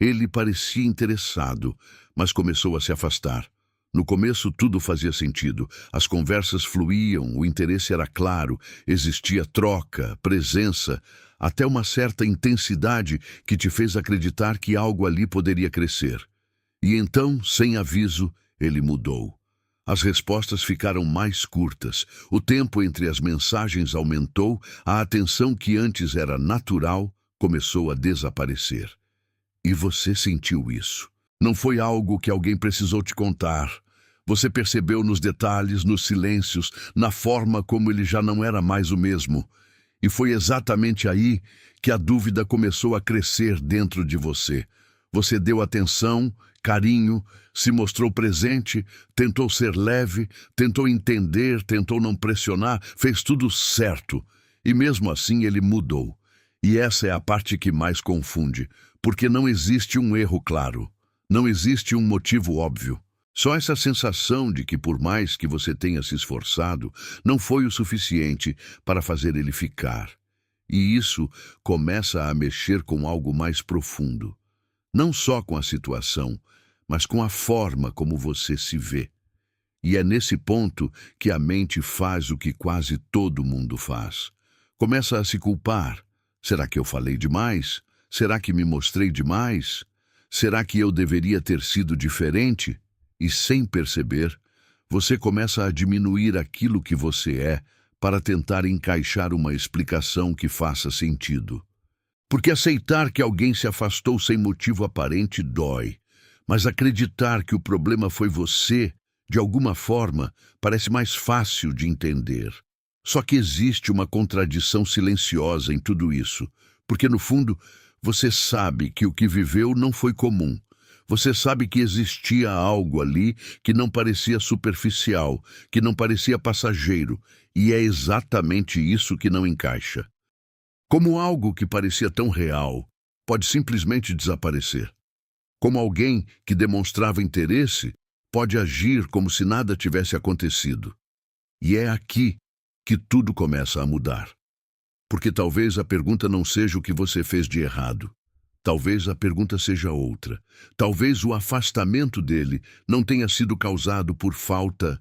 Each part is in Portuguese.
Ele parecia interessado, mas começou a se afastar. No começo tudo fazia sentido, as conversas fluíam, o interesse era claro, existia troca, presença, até uma certa intensidade que te fez acreditar que algo ali poderia crescer. E então, sem aviso, ele mudou. As respostas ficaram mais curtas, o tempo entre as mensagens aumentou, a atenção que antes era natural começou a desaparecer. E você sentiu isso. Não foi algo que alguém precisou te contar. Você percebeu nos detalhes, nos silêncios, na forma como ele já não era mais o mesmo. E foi exatamente aí que a dúvida começou a crescer dentro de você. Você deu atenção, carinho, se mostrou presente, tentou ser leve, tentou entender, tentou não pressionar, fez tudo certo. E mesmo assim ele mudou. E essa é a parte que mais confunde, porque não existe um erro claro. Não existe um motivo óbvio. Só essa sensação de que, por mais que você tenha se esforçado, não foi o suficiente para fazer ele ficar. E isso começa a mexer com algo mais profundo. Não só com a situação, mas com a forma como você se vê. E é nesse ponto que a mente faz o que quase todo mundo faz. Começa a se culpar. Será que eu falei demais? Será que me mostrei demais? Será que eu deveria ter sido diferente? E sem perceber, você começa a diminuir aquilo que você é para tentar encaixar uma explicação que faça sentido. Porque aceitar que alguém se afastou sem motivo aparente dói, mas acreditar que o problema foi você, de alguma forma, parece mais fácil de entender. Só que existe uma contradição silenciosa em tudo isso, porque no fundo você sabe que o que viveu não foi comum. Você sabe que existia algo ali que não parecia superficial, que não parecia passageiro, e é exatamente isso que não encaixa. Como algo que parecia tão real, pode simplesmente desaparecer. Como alguém que demonstrava interesse, pode agir como se nada tivesse acontecido. E é aqui que tudo começa a mudar. Porque talvez a pergunta não seja o que você fez de errado. Talvez a pergunta seja outra. Talvez o afastamento dele não tenha sido causado por falta,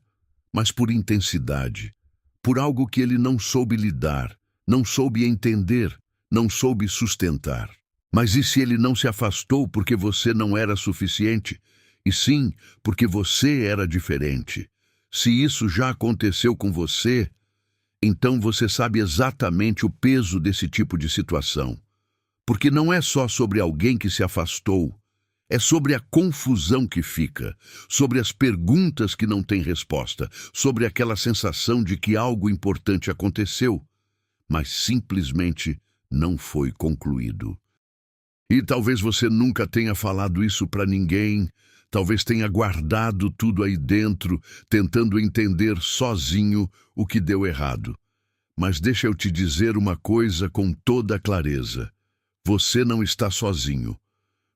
mas por intensidade. Por algo que ele não soube lidar, não soube entender, não soube sustentar. Mas e se ele não se afastou porque você não era suficiente? E sim, porque você era diferente. Se isso já aconteceu com você, então você sabe exatamente o peso desse tipo de situação. Porque não é só sobre alguém que se afastou, é sobre a confusão que fica, sobre as perguntas que não têm resposta, sobre aquela sensação de que algo importante aconteceu, mas simplesmente não foi concluído. E talvez você nunca tenha falado isso para ninguém, talvez tenha guardado tudo aí dentro, tentando entender sozinho o que deu errado. Mas deixa eu te dizer uma coisa com toda clareza. Você não está sozinho.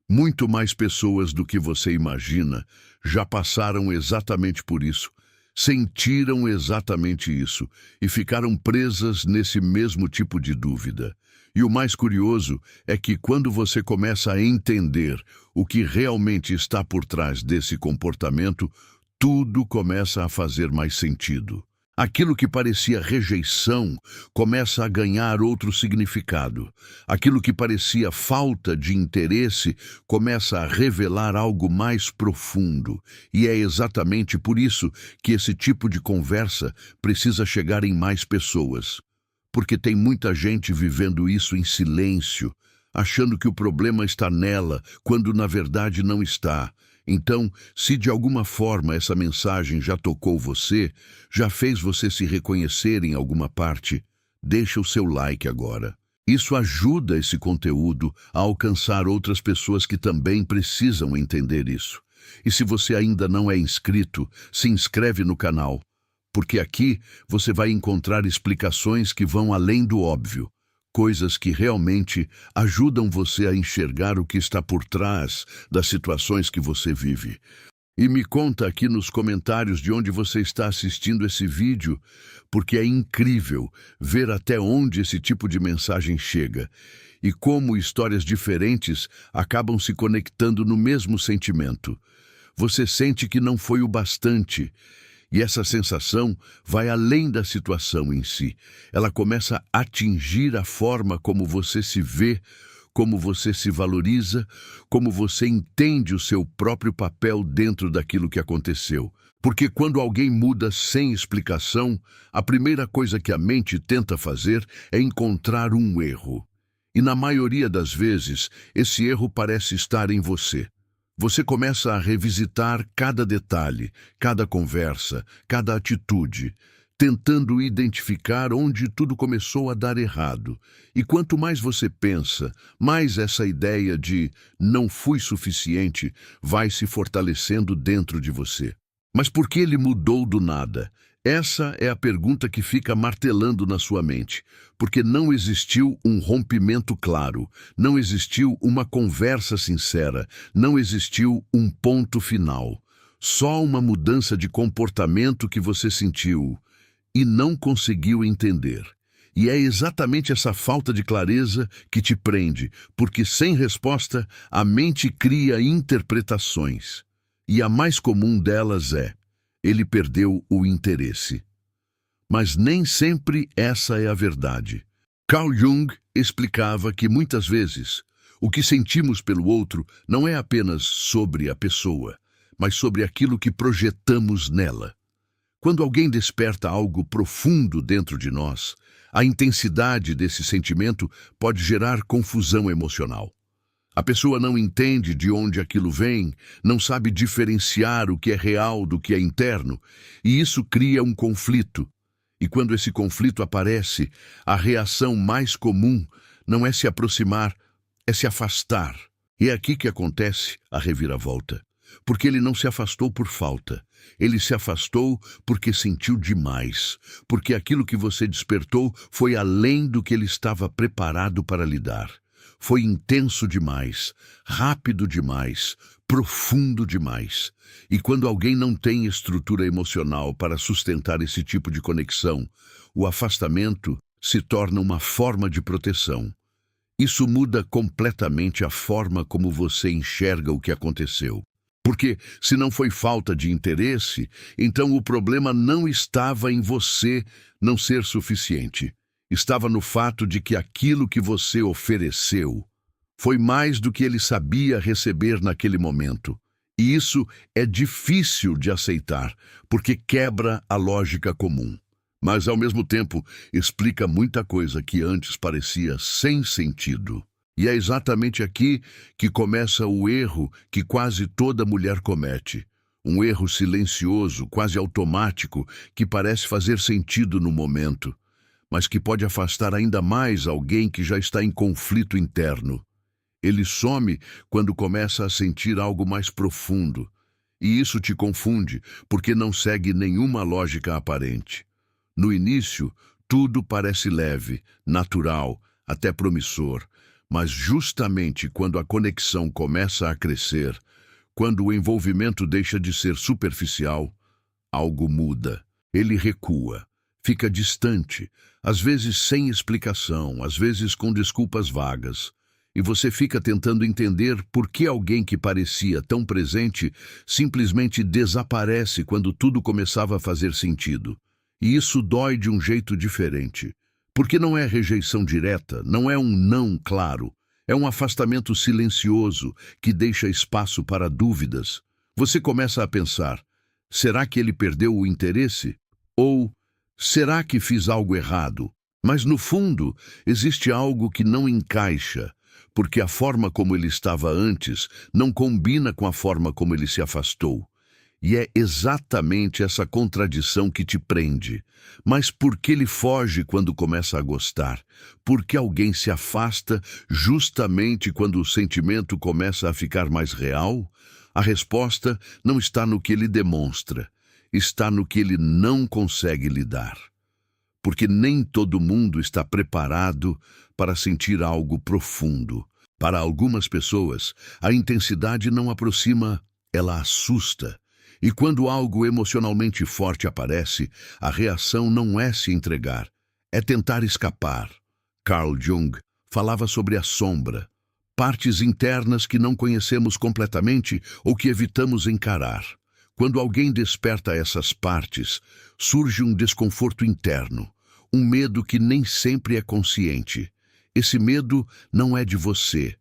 Muito mais pessoas do que você imagina já passaram exatamente por isso, sentiram exatamente isso e ficaram presas nesse mesmo tipo de dúvida. E o mais curioso é que quando você começa a entender o que realmente está por trás desse comportamento, tudo começa a fazer mais sentido. Aquilo que parecia rejeição começa a ganhar outro significado. Aquilo que parecia falta de interesse começa a revelar algo mais profundo. E é exatamente por isso que esse tipo de conversa precisa chegar em mais pessoas. Porque tem muita gente vivendo isso em silêncio, achando que o problema está nela, quando na verdade não está. Então, se de alguma forma essa mensagem já tocou você, já fez você se reconhecer em alguma parte, deixa o seu like agora. Isso ajuda esse conteúdo a alcançar outras pessoas que também precisam entender isso. E se você ainda não é inscrito, se inscreve no canal, porque aqui você vai encontrar explicações que vão além do óbvio. Coisas que realmente ajudam você a enxergar o que está por trás das situações que você vive. E me conta aqui nos comentários de onde você está assistindo esse vídeo, porque é incrível ver até onde esse tipo de mensagem chega. e como histórias diferentes acabam se conectando no mesmo sentimento. Você sente que não foi o bastante, e essa sensação vai além da situação em si. Ela começa a atingir a forma como você se vê, como você se valoriza, como você entende o seu próprio papel dentro daquilo que aconteceu. Porque quando alguém muda sem explicação, a primeira coisa que a mente tenta fazer é encontrar um erro. E na maioria das vezes, esse erro parece estar em você. Você começa a revisitar cada detalhe, cada conversa, cada atitude, tentando identificar onde tudo começou a dar errado. E quanto mais você pensa, mais essa ideia de não fui suficiente vai se fortalecendo dentro de você. Mas por que ele mudou do nada? Essa é a pergunta que fica martelando na sua mente, porque não existiu um rompimento claro, não existiu uma conversa sincera, não existiu um ponto final. Só uma mudança de comportamento que você sentiu e não conseguiu entender. E é exatamente essa falta de clareza que te prende, porque sem resposta, a mente cria interpretações. E a mais comum delas é: ele perdeu o interesse. Mas nem sempre essa é a verdade. Carl Jung explicava que muitas vezes o que sentimos pelo outro não é apenas sobre a pessoa, mas sobre aquilo que projetamos nela. Quando alguém desperta algo profundo dentro de nós, a intensidade desse sentimento pode gerar confusão emocional. A pessoa não entende de onde aquilo vem, não sabe diferenciar o que é real do que é interno, e isso cria um conflito. E quando esse conflito aparece, a reação mais comum não é se aproximar, é se afastar. E é aqui que acontece a reviravolta. Porque ele não se afastou por falta. Ele se afastou porque sentiu demais. Porque aquilo que você despertou foi além do que ele estava preparado para lidar. Foi intenso demais, rápido demais, profundo demais. E quando alguém não tem estrutura emocional para sustentar esse tipo de conexão, o afastamento se torna uma forma de proteção. Isso muda completamente a forma como você enxerga o que aconteceu. Porque, se não foi falta de interesse, então o problema não estava em você não ser suficiente. Estava no fato de que aquilo que você ofereceu foi mais do que ele sabia receber naquele momento. E isso é difícil de aceitar, porque quebra a lógica comum. Mas, ao mesmo tempo, explica muita coisa que antes parecia sem sentido. E é exatamente aqui que começa o erro que quase toda mulher comete. Um erro silencioso, quase automático, que parece fazer sentido no momento, mas que pode afastar ainda mais alguém que já está em conflito interno. Ele some quando começa a sentir algo mais profundo. E isso te confunde, porque não segue nenhuma lógica aparente. No início, tudo parece leve, natural, até promissor. Mas justamente quando a conexão começa a crescer, quando o envolvimento deixa de ser superficial, algo muda. Ele recua, fica distante, às vezes sem explicação, às vezes com desculpas vagas. E você fica tentando entender por que alguém que parecia tão presente simplesmente desaparece quando tudo começava a fazer sentido. E isso dói de um jeito diferente. Porque não é rejeição direta, não é um não claro. É um afastamento silencioso que deixa espaço para dúvidas. Você começa a pensar: será que ele perdeu o interesse? Ou será que fiz algo errado? Mas no fundo, existe algo que não encaixa, porque a forma como ele estava antes não combina com a forma como ele se afastou. E é exatamente essa contradição que te prende. Mas por que ele foge quando começa a gostar? Por que alguém se afasta justamente quando o sentimento começa a ficar mais real? A resposta não está no que ele demonstra, está no que ele não consegue lidar. Porque nem todo mundo está preparado para sentir algo profundo. Para algumas pessoas, a intensidade não aproxima, ela assusta. E quando algo emocionalmente forte aparece, a reação não é se entregar, é tentar escapar. Carl Jung falava sobre a sombra, partes internas que não conhecemos completamente ou que evitamos encarar. Quando alguém desperta essas partes, surge um desconforto interno, um medo que nem sempre é consciente. Esse medo não é de você,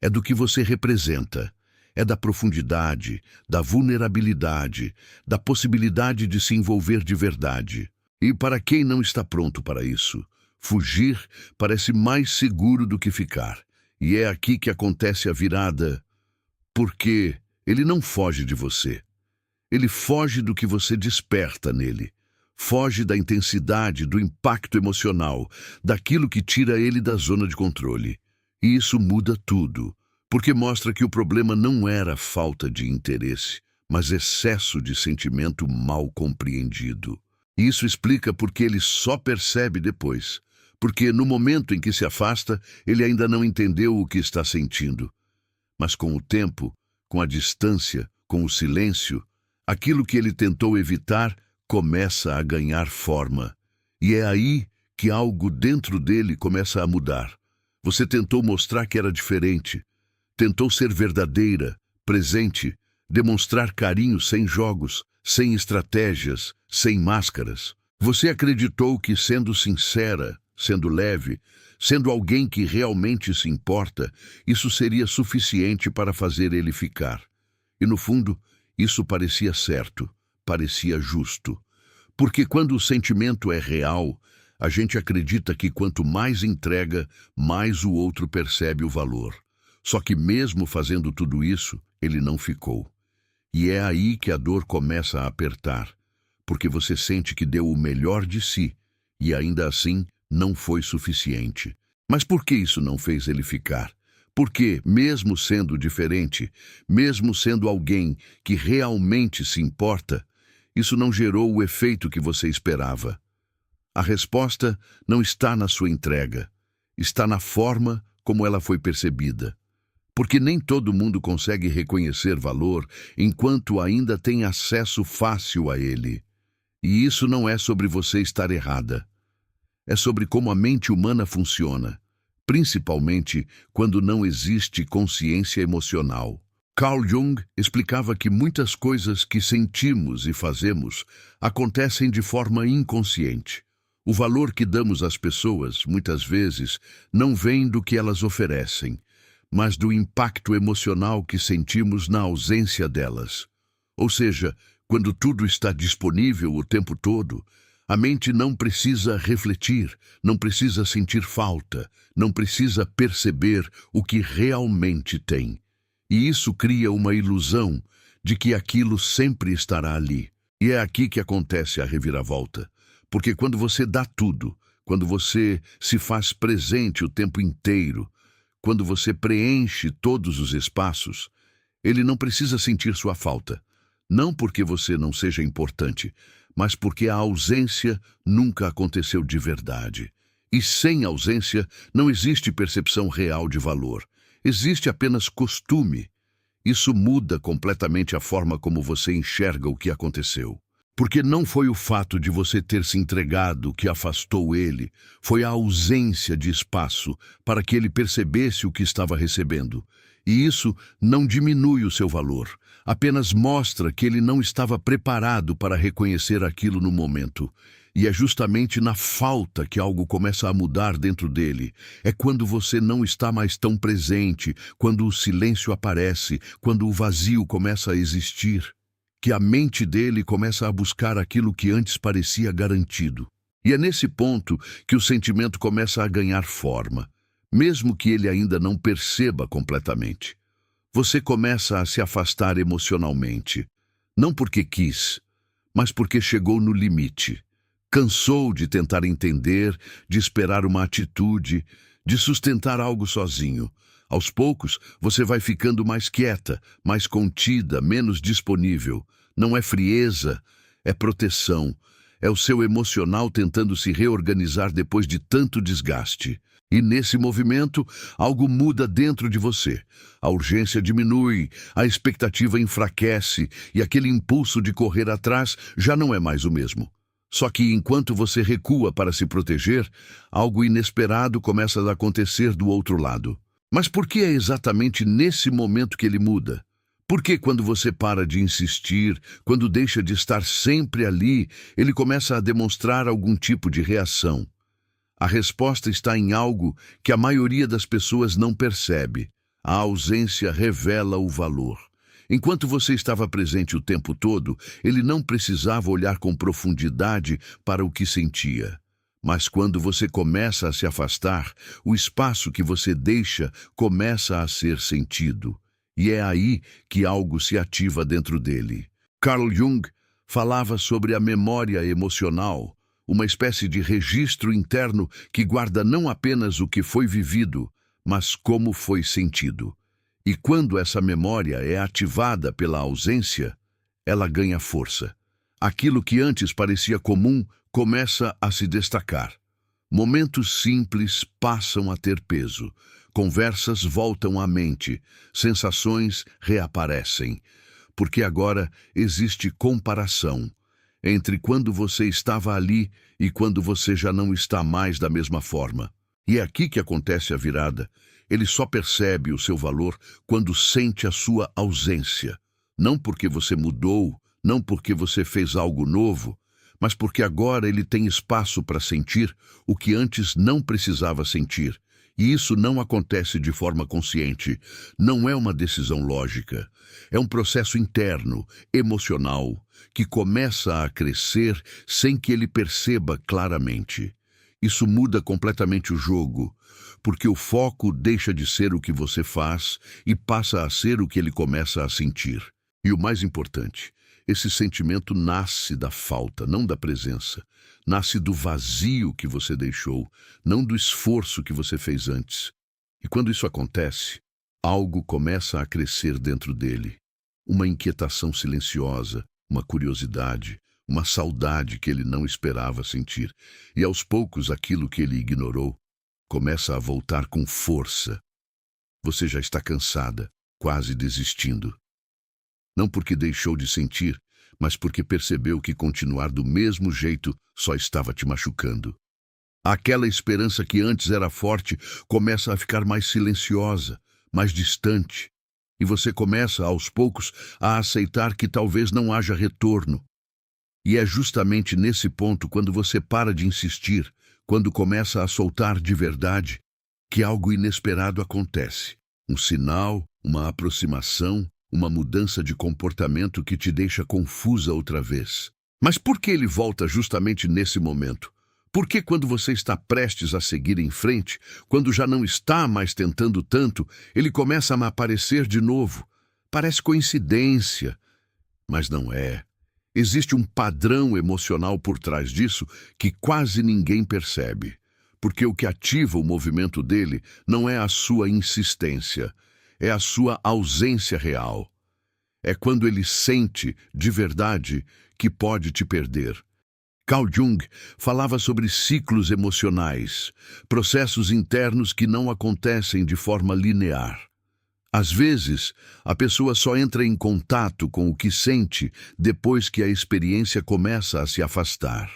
é do que você representa. É da profundidade, da vulnerabilidade, da possibilidade de se envolver de verdade. E para quem não está pronto para isso, fugir parece mais seguro do que ficar. E é aqui que acontece a virada, porque ele não foge de você. Ele foge do que você desperta nele. Foge da intensidade, do impacto emocional, daquilo que tira ele da zona de controle. E isso muda tudo, porque mostra que o problema não era falta de interesse, mas excesso de sentimento mal compreendido. E isso explica por que ele só percebe depois. Porque no momento em que se afasta, ele ainda não entendeu o que está sentindo. Mas com o tempo, com a distância, com o silêncio, aquilo que ele tentou evitar começa a ganhar forma. E é aí que algo dentro dele começa a mudar. Você tentou mostrar que era diferente. Tentou ser verdadeira, presente, demonstrar carinho sem jogos, sem estratégias, sem máscaras. Você acreditou que sendo sincera, sendo leve, sendo alguém que realmente se importa, isso seria suficiente para fazer ele ficar. E no fundo, isso parecia certo, parecia justo. Porque quando o sentimento é real, a gente acredita que quanto mais entrega, mais o outro percebe o valor. Só que mesmo fazendo tudo isso, ele não ficou. E é aí que a dor começa a apertar, porque você sente que deu o melhor de si, e ainda assim não foi suficiente. Mas por que isso não fez ele ficar? Porque, mesmo sendo diferente, mesmo sendo alguém que realmente se importa, isso não gerou o efeito que você esperava. A resposta não está na sua entrega, está na forma como ela foi percebida. Porque nem todo mundo consegue reconhecer valor enquanto ainda tem acesso fácil a ele. E isso não é sobre você estar errada. É sobre como a mente humana funciona, principalmente quando não existe consciência emocional. Carl Jung explicava que muitas coisas que sentimos e fazemos acontecem de forma inconsciente. O valor que damos às pessoas, muitas vezes, não vem do que elas oferecem, mas do impacto emocional que sentimos na ausência delas. Ou seja, quando tudo está disponível o tempo todo, a mente não precisa refletir, não precisa sentir falta, não precisa perceber o que realmente tem. E isso cria uma ilusão de que aquilo sempre estará ali. E é aqui que acontece a reviravolta. Porque quando você dá tudo, quando você se faz presente o tempo inteiro, quando você preenche todos os espaços, ele não precisa sentir sua falta. Não porque você não seja importante, mas porque a ausência nunca aconteceu de verdade. E sem ausência não existe percepção real de valor. Existe apenas costume. Isso muda completamente a forma como você enxerga o que aconteceu. Porque não foi o fato de você ter se entregado que afastou ele, foi a ausência de espaço para que ele percebesse o que estava recebendo. E isso não diminui o seu valor, apenas mostra que ele não estava preparado para reconhecer aquilo no momento. E é justamente na falta que algo começa a mudar dentro dele. É quando você não está mais tão presente, quando o silêncio aparece, quando o vazio começa a existir, que a mente dele começa a buscar aquilo que antes parecia garantido. E é nesse ponto que o sentimento começa a ganhar forma, mesmo que ele ainda não perceba completamente. Você começa a se afastar emocionalmente, não porque quis, mas porque chegou no limite. Cansou de tentar entender, de esperar uma atitude, de sustentar algo sozinho. Aos poucos, você vai ficando mais quieta, mais contida, menos disponível. Não é frieza, é proteção. É o seu emocional tentando se reorganizar depois de tanto desgaste. E nesse movimento, algo muda dentro de você. A urgência diminui, a expectativa enfraquece e aquele impulso de correr atrás já não é mais o mesmo. Só que enquanto você recua para se proteger, algo inesperado começa a acontecer do outro lado. Mas por que é exatamente nesse momento que ele muda? Por que quando você para de insistir, quando deixa de estar sempre ali, ele começa a demonstrar algum tipo de reação? A resposta está em algo que a maioria das pessoas não percebe. A ausência revela o valor. Enquanto você estava presente o tempo todo, ele não precisava olhar com profundidade para o que sentia. Mas quando você começa a se afastar, o espaço que você deixa começa a ser sentido. E é aí que algo se ativa dentro dele. Carl Jung falava sobre a memória emocional, uma espécie de registro interno que guarda não apenas o que foi vivido, mas como foi sentido. E quando essa memória é ativada pela ausência, ela ganha força. Aquilo que antes parecia comum começa a se destacar. Momentos simples passam a ter peso. Conversas voltam à mente. Sensações reaparecem. Porque agora existe comparação entre quando você estava ali e quando você já não está mais da mesma forma. E é aqui que acontece a virada. Ele só percebe o seu valor quando sente a sua ausência. Não porque você mudou, não porque você fez algo novo, mas porque agora ele tem espaço para sentir o que antes não precisava sentir. E isso não acontece de forma consciente. Não é uma decisão lógica. É um processo interno, emocional, que começa a crescer sem que ele perceba claramente. Isso muda completamente o jogo, porque o foco deixa de ser o que você faz e passa a ser o que ele começa a sentir. E o mais importante, esse sentimento nasce da falta, não da presença. Nasce do vazio que você deixou, não do esforço que você fez antes. E quando isso acontece, algo começa a crescer dentro dele. Uma inquietação silenciosa, uma curiosidade, uma saudade que ele não esperava sentir. E aos poucos aquilo que ele ignorou começa a voltar com força. Você já está cansada, quase desistindo. Não porque deixou de sentir, mas porque percebeu que continuar do mesmo jeito só estava te machucando. Aquela esperança que antes era forte começa a ficar mais silenciosa, mais distante. E você começa, aos poucos, a aceitar que talvez não haja retorno. E é justamente nesse ponto, quando você para de insistir, quando começa a soltar de verdade, que algo inesperado acontece. Um sinal, uma aproximação, uma mudança de comportamento que te deixa confusa outra vez. Mas por que ele volta justamente nesse momento? Por que quando você está prestes a seguir em frente, quando já não está mais tentando tanto, ele começa a aparecer de novo? Parece coincidência, mas não é. Existe um padrão emocional por trás disso que quase ninguém percebe. Porque o que ativa o movimento dele não é a sua insistência, é a sua ausência real. É quando ele sente, de verdade, que pode te perder. Carl Jung falava sobre ciclos emocionais, processos internos que não acontecem de forma linear. Às vezes, a pessoa só entra em contato com o que sente depois que a experiência começa a se afastar.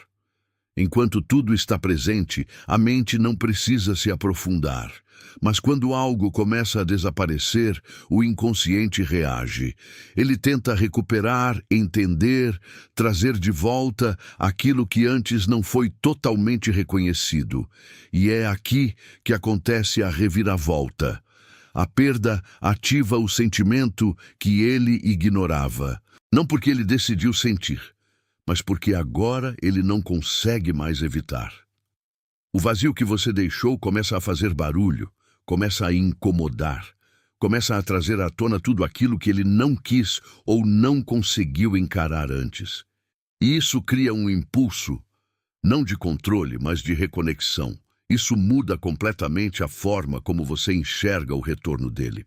Enquanto tudo está presente, a mente não precisa se aprofundar. Mas quando algo começa a desaparecer, o inconsciente reage. Ele tenta recuperar, entender, trazer de volta aquilo que antes não foi totalmente reconhecido. E é aqui que acontece a reviravolta. A perda ativa o sentimento que ele ignorava. Não porque ele decidiu sentir, mas porque agora ele não consegue mais evitar. O vazio que você deixou começa a fazer barulho, começa a incomodar, começa a trazer à tona tudo aquilo que ele não quis ou não conseguiu encarar antes. E isso cria um impulso, não de controle, mas de reconexão. Isso muda completamente a forma como você enxerga o retorno dele.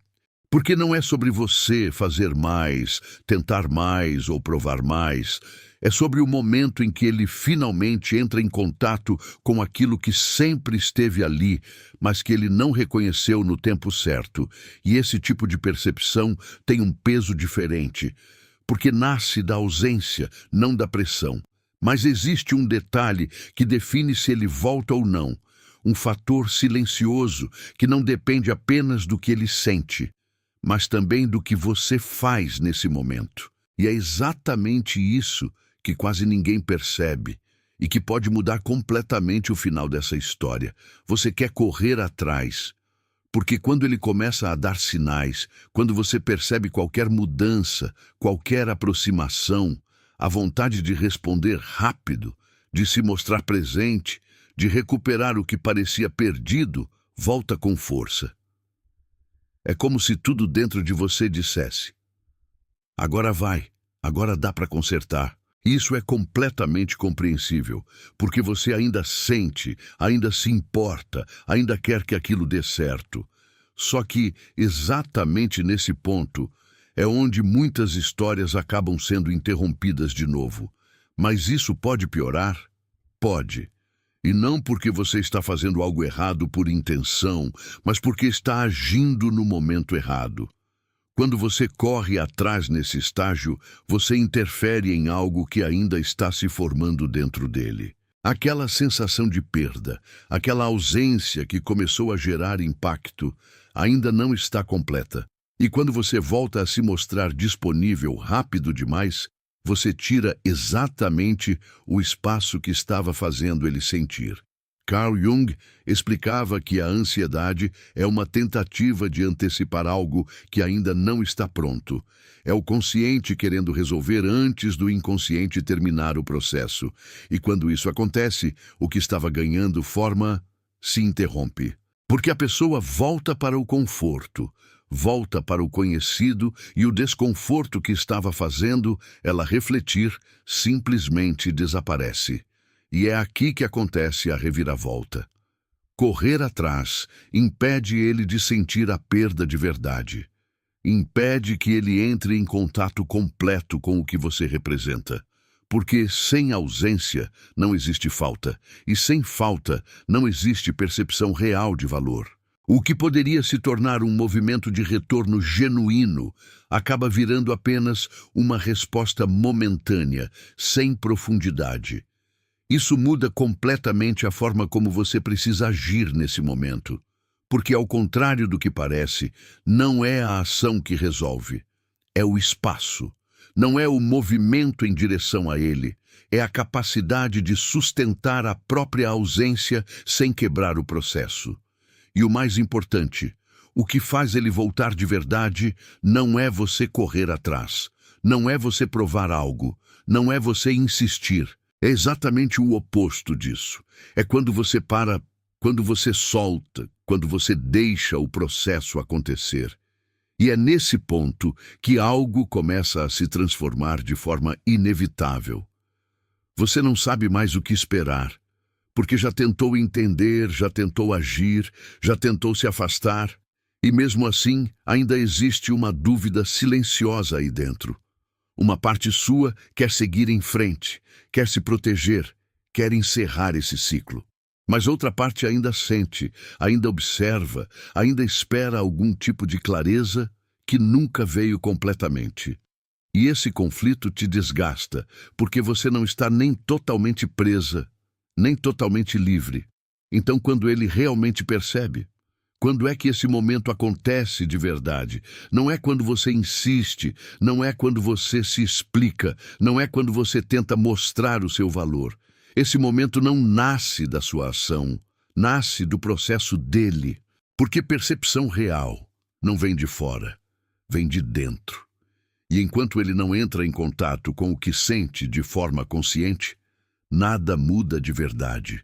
Porque não é sobre você fazer mais, tentar mais ou provar mais. É sobre o momento em que ele finalmente entra em contato com aquilo que sempre esteve ali, mas que ele não reconheceu no tempo certo. E esse tipo de percepção tem um peso diferente, porque nasce da ausência, não da pressão. Mas existe um detalhe que define se ele volta ou não, um fator silencioso que não depende apenas do que ele sente, mas também do que você faz nesse momento. E é exatamente isso que quase ninguém percebe e que pode mudar completamente o final dessa história. Você quer correr atrás, porque quando ele começa a dar sinais, quando você percebe qualquer mudança, qualquer aproximação, a vontade de responder rápido, de se mostrar presente, de recuperar o que parecia perdido, volta com força. É como se tudo dentro de você dissesse: agora vai, agora dá para consertar. Isso é completamente compreensível, porque você ainda sente, ainda se importa, ainda quer que aquilo dê certo. Só que, exatamente nesse ponto, é onde muitas histórias acabam sendo interrompidas de novo. Mas isso pode piorar? Pode. E não porque você está fazendo algo errado por intenção, mas porque está agindo no momento errado. Quando você corre atrás nesse estágio, você interfere em algo que ainda está se formando dentro dele. Aquela sensação de perda, aquela ausência que começou a gerar impacto, ainda não está completa. E quando você volta a se mostrar disponível rápido demais, você tira exatamente o espaço que estava fazendo ele sentir. Carl Jung explicava que a ansiedade é uma tentativa de antecipar algo que ainda não está pronto. É o consciente querendo resolver antes do inconsciente terminar o processo. E quando isso acontece, o que estava ganhando forma se interrompe. Porque a pessoa volta para o conforto, volta para o conhecido e o desconforto que estava fazendo ela refletir simplesmente desaparece. E é aqui que acontece a reviravolta. Correr atrás impede ele de sentir a perda de verdade. Impede que ele entre em contato completo com o que você representa. Porque sem ausência não existe falta, e sem falta não existe percepção real de valor. O que poderia se tornar um movimento de retorno genuíno acaba virando apenas uma resposta momentânea, sem profundidade. Isso muda completamente a forma como você precisa agir nesse momento. Porque, ao contrário do que parece, não é a ação que resolve, é o espaço. Não é o movimento em direção a ele, é a capacidade de sustentar a própria ausência sem quebrar o processo. E o mais importante, o que faz ele voltar de verdade não é você correr atrás, não é você provar algo, não é você insistir. É exatamente o oposto disso. É quando você para, quando você solta, quando você deixa o processo acontecer. E é nesse ponto que algo começa a se transformar de forma inevitável. Você não sabe mais o que esperar, porque já tentou entender, já tentou agir, já tentou se afastar, e mesmo assim ainda existe uma dúvida silenciosa aí dentro. Uma parte sua quer seguir em frente, quer se proteger, quer encerrar esse ciclo. Mas outra parte ainda sente, ainda observa, ainda espera algum tipo de clareza que nunca veio completamente. E esse conflito te desgasta, porque você não está nem totalmente presa, nem totalmente livre. Então, quando ele realmente percebe, quando é que esse momento acontece de verdade? Não é quando você insiste, não é quando você se explica, não é quando você tenta mostrar o seu valor. Esse momento não nasce da sua ação, nasce do processo dele. Porque percepção real não vem de fora, vem de dentro. E enquanto ele não entra em contato com o que sente de forma consciente, nada muda de verdade.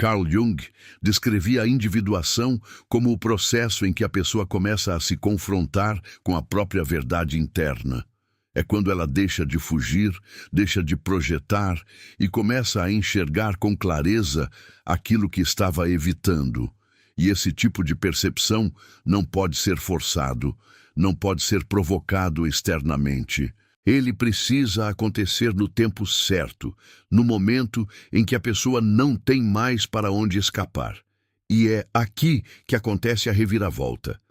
Carl Jung descrevia a individuação como o processo em que a pessoa começa a se confrontar com a própria verdade interna. É quando ela deixa de fugir, deixa de projetar e começa a enxergar com clareza aquilo que estava evitando. E esse tipo de percepção não pode ser forçado, não pode ser provocado externamente. Ele precisa acontecer no tempo certo, no momento em que a pessoa não tem mais para onde escapar. E é aqui que acontece a reviravolta.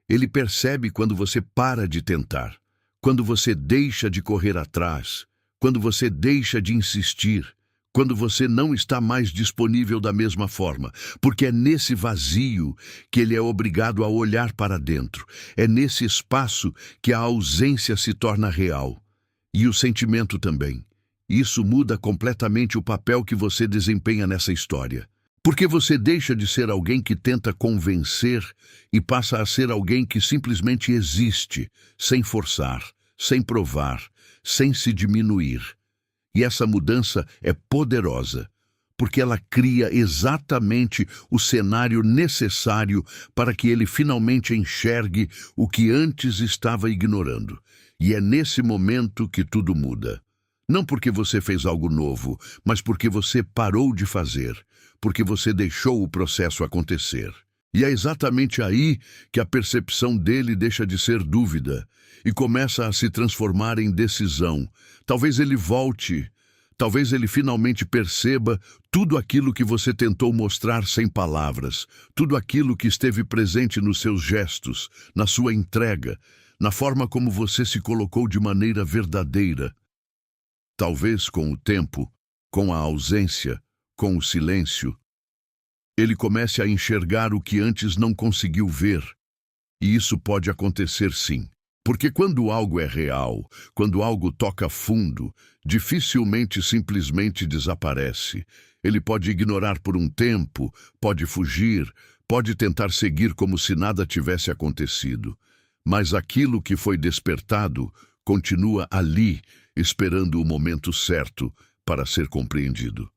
Ele percebe quando você para de tentar, quando você deixa de correr atrás, quando você deixa de insistir, quando você não está mais disponível da mesma forma, porque é nesse vazio que ele é obrigado a olhar para dentro. É nesse espaço que a ausência se torna real. E o sentimento também. Isso muda completamente o papel que você desempenha nessa história. Porque você deixa de ser alguém que tenta convencer e passa a ser alguém que simplesmente existe, sem forçar, sem provar, sem se diminuir. E essa mudança é poderosa, porque ela cria exatamente o cenário necessário para que ele finalmente enxergue o que antes estava ignorando. E é nesse momento que tudo muda. Não porque você fez algo novo, mas porque você parou de fazer, porque você deixou o processo acontecer. E é exatamente aí que a percepção dele deixa de ser dúvida e começa a se transformar em decisão. Talvez ele volte, talvez ele finalmente perceba tudo aquilo que você tentou mostrar sem palavras, tudo aquilo que esteve presente nos seus gestos, na sua entrega, na forma como você se colocou de maneira verdadeira. Talvez com o tempo, com a ausência, com o silêncio, ele comece a enxergar o que antes não conseguiu ver. E isso pode acontecer sim. Porque quando algo é real, quando algo toca fundo, dificilmente simplesmente desaparece. Ele pode ignorar por um tempo, pode fugir, pode tentar seguir como se nada tivesse acontecido. Mas aquilo que foi despertado continua ali, esperando o momento certo para ser compreendido.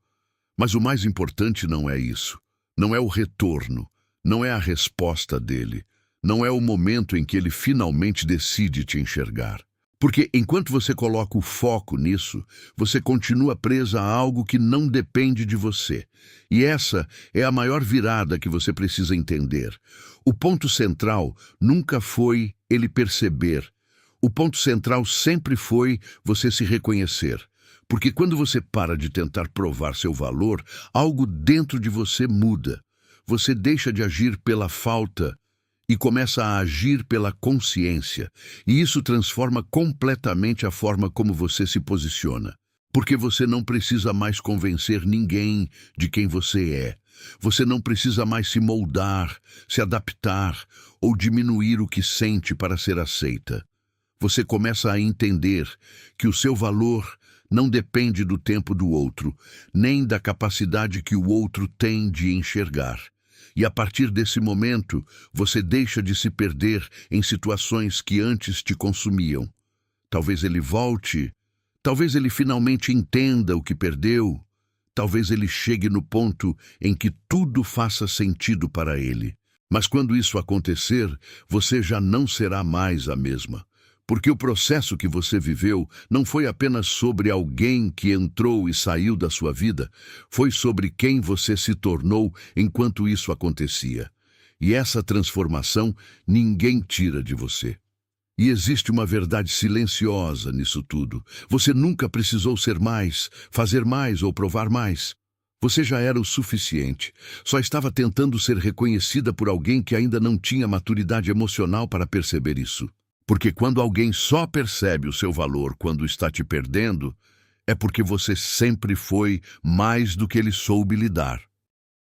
Mas o mais importante não é isso. Não é o retorno, não é a resposta dele. Não é o momento em que ele finalmente decide te enxergar. Porque enquanto você coloca o foco nisso, você continua presa a algo que não depende de você. E essa é a maior virada que você precisa entender. O ponto central nunca foi ele perceber. O ponto central sempre foi você se reconhecer. Porque quando você para de tentar provar seu valor, algo dentro de você muda. Você deixa de agir pela falta e começa a agir pela consciência. E isso transforma completamente a forma como você se posiciona. Porque você não precisa mais convencer ninguém de quem você é. Você não precisa mais se moldar, se adaptar ou diminuir o que sente para ser aceita. Você começa a entender que o seu valor não depende do tempo do outro, nem da capacidade que o outro tem de enxergar. E a partir desse momento, você deixa de se perder em situações que antes te consumiam. Talvez ele volte, talvez ele finalmente entenda o que perdeu, talvez ele chegue no ponto em que tudo faça sentido para ele. Mas quando isso acontecer, você já não será mais a mesma. Porque o processo que você viveu não foi apenas sobre alguém que entrou e saiu da sua vida, foi sobre quem você se tornou enquanto isso acontecia. E essa transformação ninguém tira de você. E existe uma verdade silenciosa nisso tudo. Você nunca precisou ser mais, fazer mais ou provar mais. Você já era o suficiente. Só estava tentando ser reconhecida por alguém que ainda não tinha maturidade emocional para perceber isso. Porque quando alguém só percebe o seu valor quando está te perdendo, é porque você sempre foi mais do que ele soube lhe dar.